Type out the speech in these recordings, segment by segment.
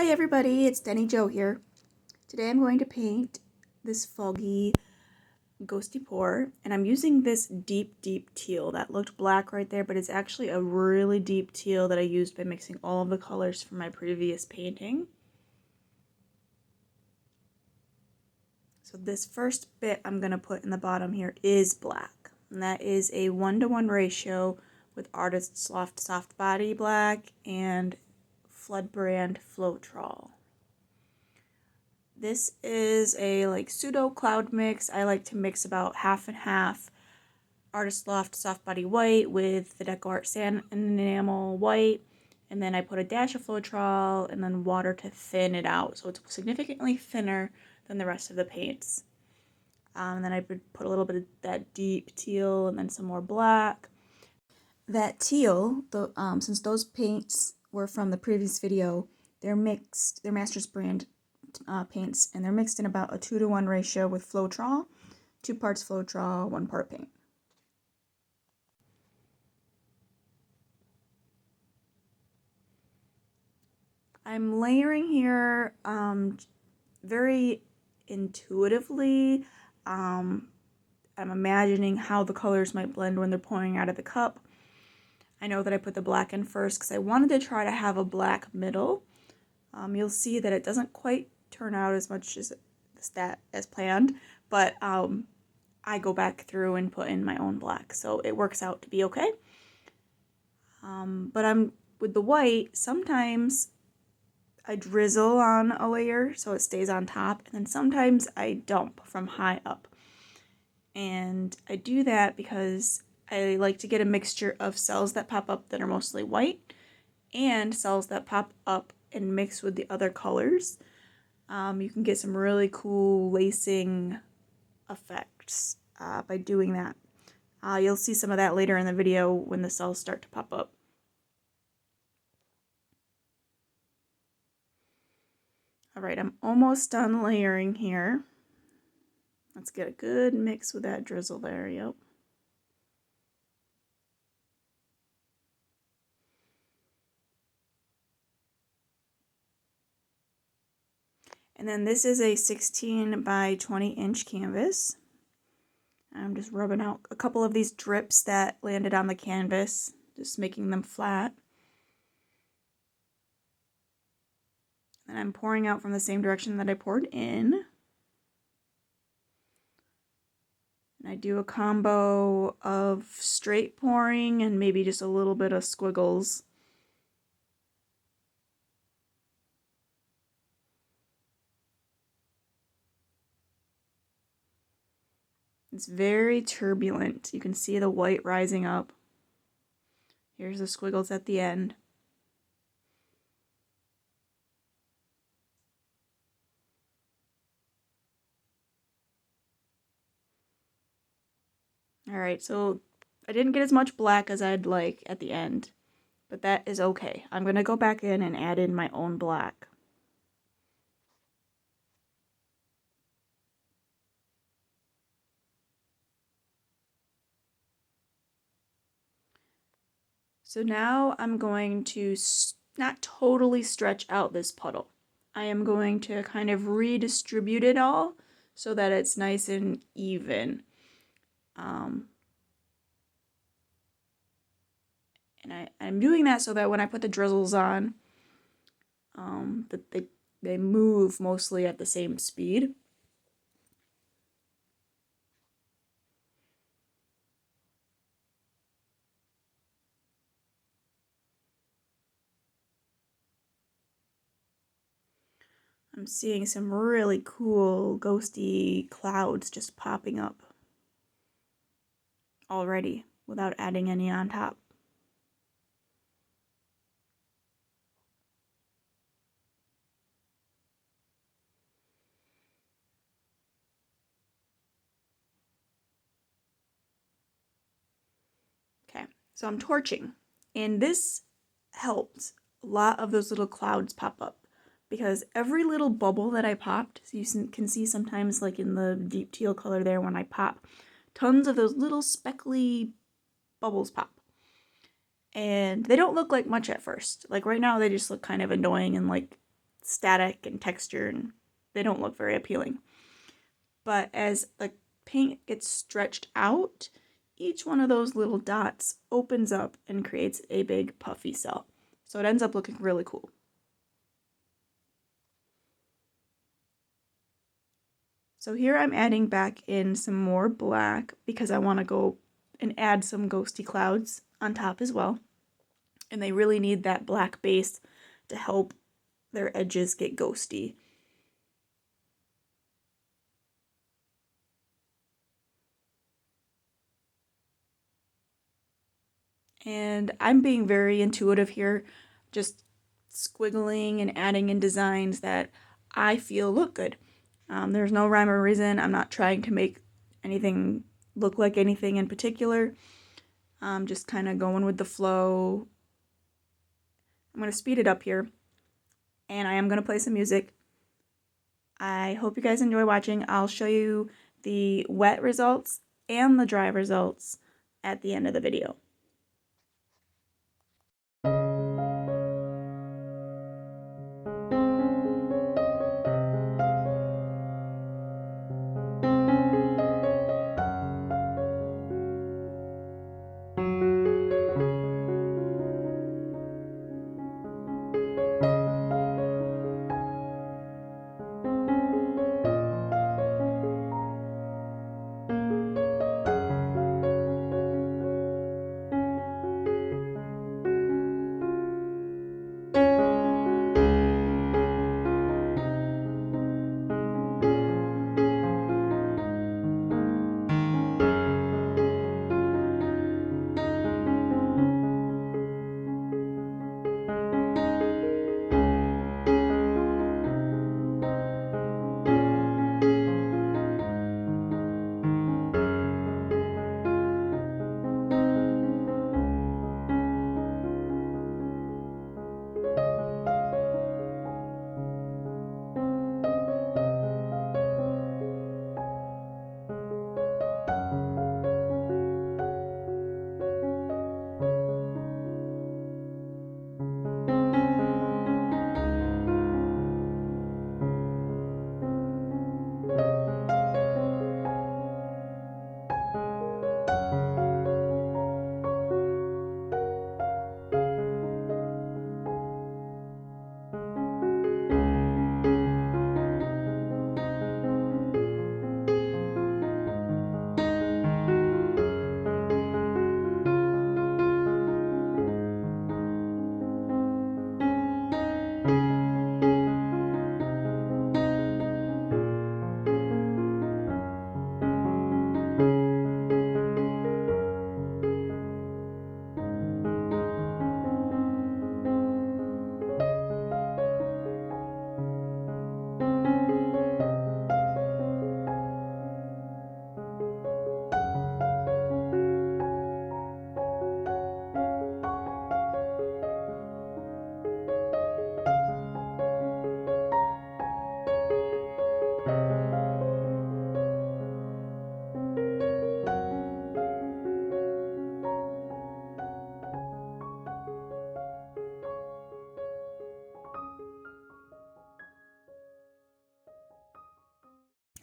Hi everybody, it's Denny Joe here. Today I'm going to paint this foggy ghosty pour, and I'm using this deep teal. That looked black right there, but it's actually a really deep teal that I used by mixing all of the colors from my previous painting. So this first bit I'm going to put in the bottom here is black, and that is a 1:1 ratio with Artist's Loft Soft Body Black and Flood brand Floetrol. This is a pseudo cloud mix. I like to mix about half and half Artist Loft Soft Body White with the Deco Art Satin and Enamel White, and then I put a dash of Floetrol and then water to thin it out, so it's significantly thinner than the rest of the paints. And then I would put a little bit of that deep teal and then some more black. That teal, since those paints were from the previous video, they're mixed, they're Master's brand paints, and they're mixed in about a 2:1 ratio with Floetrol, 2 parts Floetrol, 1 part paint. I'm layering here very intuitively. I'm imagining how the colors might blend when they're pouring out of the cup. I know that I put the black in first because I wanted to try to have a black middle. You'll see that it doesn't quite turn out as much as planned, but I go back through and put in my own black, so it works out to be okay. But with the white, sometimes I drizzle on a layer so it stays on top, and then sometimes I dump from high up. And I do that because I like to get a mixture of cells that pop up that are mostly white and cells that pop up and mix with the other colors. You can get some really cool lacing effects by doing that. You'll see some of that later in the video when the cells start to pop up. Alright, I'm almost done layering here. Let's get a good mix with that drizzle there, yep. And then this is a 16 by 20 inch canvas. I'm just rubbing out a couple of these drips that landed on the canvas, just making them flat. And I'm pouring out from the same direction that I poured in. And I do a combo of straight pouring and maybe just a little bit of squiggles. It's very turbulent. You can see the white rising up. Here's the squiggles at the end. Alright, so I didn't get as much black as I'd like at the end, but that is okay. I'm going to go back in and add in my own black. So now I'm going to not totally stretch out this puddle. I am going to kind of redistribute it all so that it's nice and even. And I'm doing that so that when I put the drizzles on, that they move mostly at the same speed. I'm seeing some really cool ghosty clouds just popping up already without adding any on top. Okay, so I'm torching, and this helped a lot of those little clouds pop up, because every little bubble that I popped, so you can see sometimes like in the deep teal color there when I pop, tons of those little speckly bubbles pop. And they don't look like much at first. Like right now they just look kind of annoying and like static and texture, and they don't look very appealing. But as the paint gets stretched out, each one of those little dots opens up and creates a big puffy cell. So it ends up looking really cool. So here I'm adding back in some more black because I want to go and add some ghosty clouds on top as well. And they really need that black base to help their edges get ghosty. And I'm being very intuitive here, just squiggling and adding in designs that I feel look good. There's no rhyme or reason. I'm not trying to make anything look like anything in particular. I'm just kind of going with the flow. I'm going to speed it up here, and I am going to play some music. I hope you guys enjoy watching. I'll show you the wet results and the dry results at the end of the video.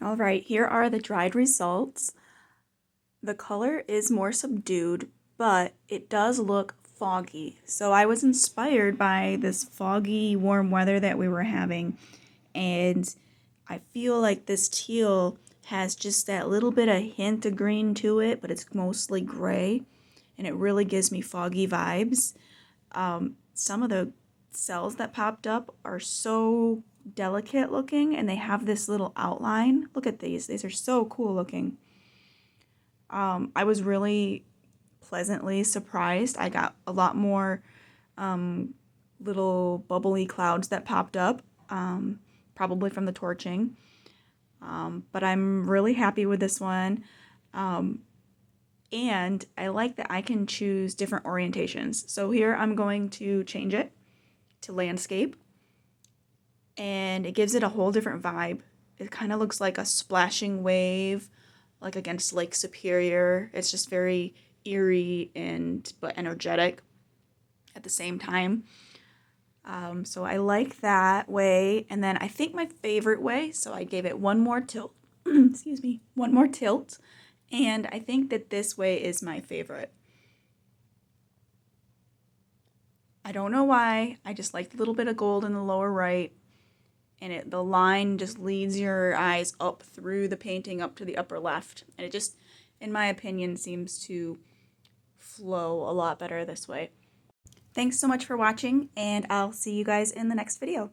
All right, here are the dried results. The color is more subdued, but it does look foggy. So I was inspired by this foggy, warm weather that we were having, and I feel like this teal has just that little bit of hint of green to it, but it's mostly gray, and it really gives me foggy vibes. Some of the cells that popped up are so delicate looking, and they have this little outline. Look at these. These are so cool looking. I was really pleasantly surprised. I got a lot more little bubbly clouds that popped up, probably from the torching. But I'm really happy with this one. And I like that I can choose different orientations. So here I'm going to change it to landscape, and it gives it a whole different vibe. It kind of looks like a splashing wave, like against Lake Superior. It's just very eerie but energetic at the same time. So I like that way. And then I think my favorite way, so I gave it one more tilt, excuse me, one more tilt. And I think that this way is my favorite. I don't know why, I just like the little bit of gold in the lower right. And the line just leads your eyes up through the painting up to the upper left. And it just, in my opinion, seems to flow a lot better this way. Thanks so much for watching, and I'll see you guys in the next video.